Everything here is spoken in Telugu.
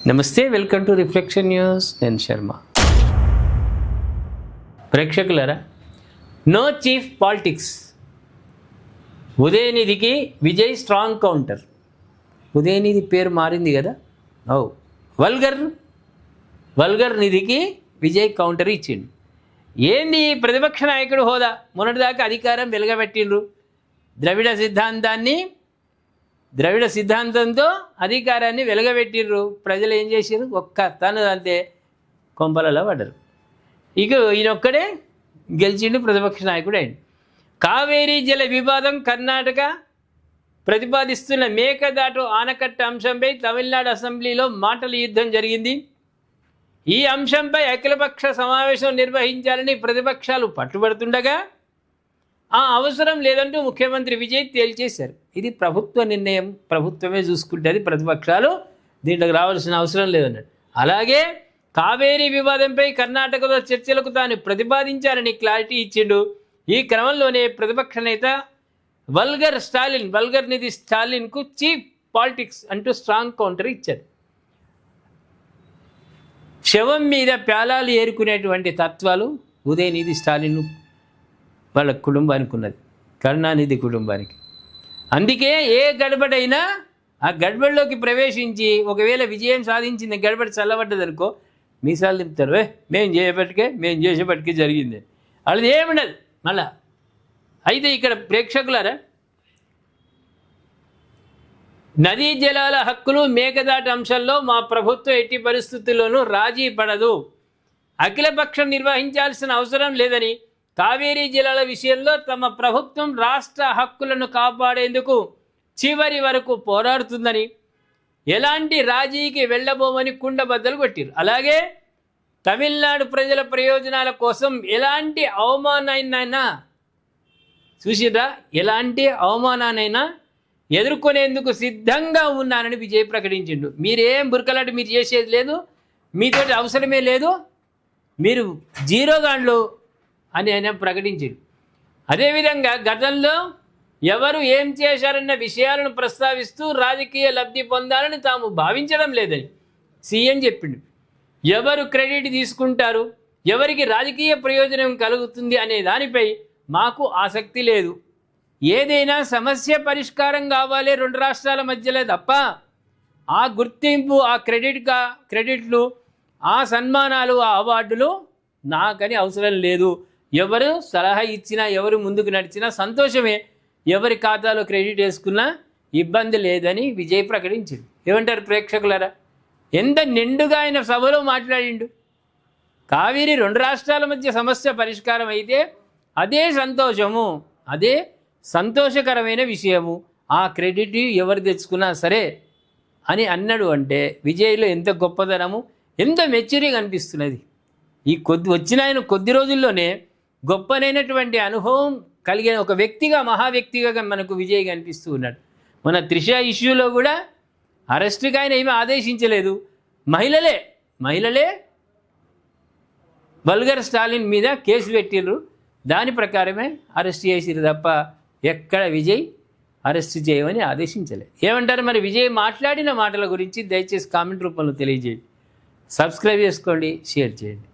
నమస్తే, వెల్కమ్ టు రిఫ్లెక్షన్ న్యూస్. నేను శర్మ. ప్రేక్షకులారా, నో చీఫ్ పాలిటిక్స్. ఉదయనిధికి విజయ్ స్ట్రాంగ్ కౌంటర్. ఉదయనిధి పేరు మారింది కదా. వల్గర్ నిధికి విజయ్ కౌంటర్ ఇచ్చిండు. ఏంది ప్రతిపక్ష నాయకుడు హోదా? మొన్నటిదాకా అధికారం వెలగబెట్టిండ్రు. ద్రవిడ సిద్ధాంతంతో అధికారాన్ని వెలగబెట్టిర్రు. ప్రజలు ఏం చేసారు? ఒక్క తను అంతే కొంపలలో పడ్డరు. ఇక ఈయనొక్కడే గెలిచిండు, ప్రతిపక్ష నాయకుడు అయింది. కావేరీ జల వివాదం కర్ణాటక ప్రతిపాదిస్తున్న మేకదాటు ఆనకట్ట అంశంపై తమిళనాడు అసెంబ్లీలో మాటల యుద్ధం జరిగింది. ఈ అంశంపై అఖిలపక్ష సమావేశం నిర్వహించాలని ప్రతిపక్షాలు పట్టుబడుతుండగా ఆ అవసరం లేదంటూ ముఖ్యమంత్రి విజయ్ తేల్చేశారు. ఇది ప్రభుత్వ నిర్ణయం, ప్రభుత్వమే చూసుకుంటుంది, ప్రతిపక్షాలు దీంట్లోకి రావాల్సిన అవసరం లేదన్నాడు. అలాగే కావేరీ వివాదంపై కర్ణాటకలో చర్చలకు తాను ప్రతిపాదించాలని క్లారిటీ ఇచ్చిండు. ఈ క్రమంలోనే ప్రతిపక్ష నేత వల్గర్ నిధి స్టాలిన్కు చీఫ్ పాలిటిక్స్ అంటూ స్ట్రాంగ్ కౌంటర్ ఇచ్చారు. శవం మీద ప్యాలాలు ఏరుకునేటువంటి తత్వాలు ఉదయనిధి స్టాలిన్ వాళ్ళ కుటుంబానికి ఉన్నది, కరుణానిధి కుటుంబానికి. అందుకే ఏ గడబడైనా ఆ గడబడిలోకి ప్రవేశించి ఒకవేళ విజయం సాధించింది, గడబడి చల్లబడ్డదనుకో మీసాలు తిప్పుతారు. మేము చేసేపటికే జరిగింది, వాళ్ళది ఏముండదు మళ్ళా. అయితే ఇక్కడ ప్రేక్షకులారా, నదీ జలాల హక్కులు మేకదాటు అంశంలో మా ప్రభుత్వం ఎట్టి పరిస్థితుల్లోనూ రాజీ పడదు. అఖిలపక్షం నిర్వహించాల్సిన అవసరం లేదని, కావేరీ జలాల విషయంలో తమ ప్రభుత్వం రాష్ట్ర హక్కులను కాపాడేందుకు చివరి వరకు పోరాడుతుందని, ఎలాంటి రాజీకి వెళ్ళబోమని కుండబద్దలు కొట్టారు. అలాగే తమిళనాడు ప్రజల ప్రయోజనాల కోసం ఎలాంటి అవమానాన్నైనా ఎలాంటి అవమానాన్నైనా ఎదుర్కొనేందుకు సిద్ధంగా ఉన్నానని విజయ్ ప్రకటించిండు. మీరేం బురకలాట మీరు చేసేది లేదు, మీతోటి అవసరమే లేదు, మీరు జీరోగాండ్లు అని ఆయన ప్రకటించాడు. అదేవిధంగా గతంలో ఎవరు ఏం చేశారన్న విషయాలను ప్రస్తావిస్తూ రాజకీయ లబ్ధి పొందాలని తాము భావించడం లేదని సీఎం చెప్పిండు. ఎవరు క్రెడిట్ తీసుకుంటారు, ఎవరికి రాజకీయ ప్రయోజనం కలుగుతుంది అనే దానిపై మాకు ఆసక్తి లేదు. ఏదైనా సమస్య పరిష్కారం కావాలి రెండు రాష్ట్రాల మధ్యలో తప్ప ఆ గుర్తింపు, ఆ క్రెడిట్లు, ఆ సన్మానాలు, ఆ అవార్డులు నాకని అవసరం లేదు. ఎవరు సలహా ఇచ్చినా, ఎవరు ముందుకు నడిచినా సంతోషమే, ఎవరి ఖాతాలో క్రెడిట్ వేసుకున్నా ఇబ్బంది లేదని విజయ్ ప్రకటించిండు. ఏమంటారు ప్రేక్షకులారా? ఎంత నిండుగా ఆయన సభలో మాట్లాడిండు. కావేరీ రెండు రాష్ట్రాల మధ్య సమస్య పరిష్కారం అయితే అదే సంతోషము, అదే సంతోషకరమైన విషయము, ఆ క్రెడిట్ ఎవరు తెచ్చుకున్నా సరే అని అన్నాడు. అంటే విజయ్లో ఎంత గొప్పతనము, ఎంత మెచ్యూరిటీగా అనిపిస్తున్నది. ఈ వచ్చిన కొద్ది రోజుల్లోనే గొప్పనైనటువంటి అనుభవం కలిగిన ఒక వ్యక్తిగా, మహావ్యక్తిగా మనకు విజయ్ కనిపిస్తూ ఉన్నాడు. మన త్రిష ఇష్యూలో కూడా అరెస్టుగా ఆయన ఏమీ ఆదేశించలేదు. మహిళలే వల్గర్ స్టాలిన్ మీద కేసు పెట్టిర్రు, దాని ప్రకారమే అరెస్ట్ చేసిరు తప్ప ఎక్కడ విజయ్ అరెస్ట్ చేయమని ఆదేశించలేదు. ఏమంటారు మరి విజయ్ మాట్లాడిన మాటల గురించి? దయచేసి కామెంట్ రూపంలో తెలియజేయండి. సబ్స్క్రైబ్ చేసుకోండి, షేర్ చేయండి.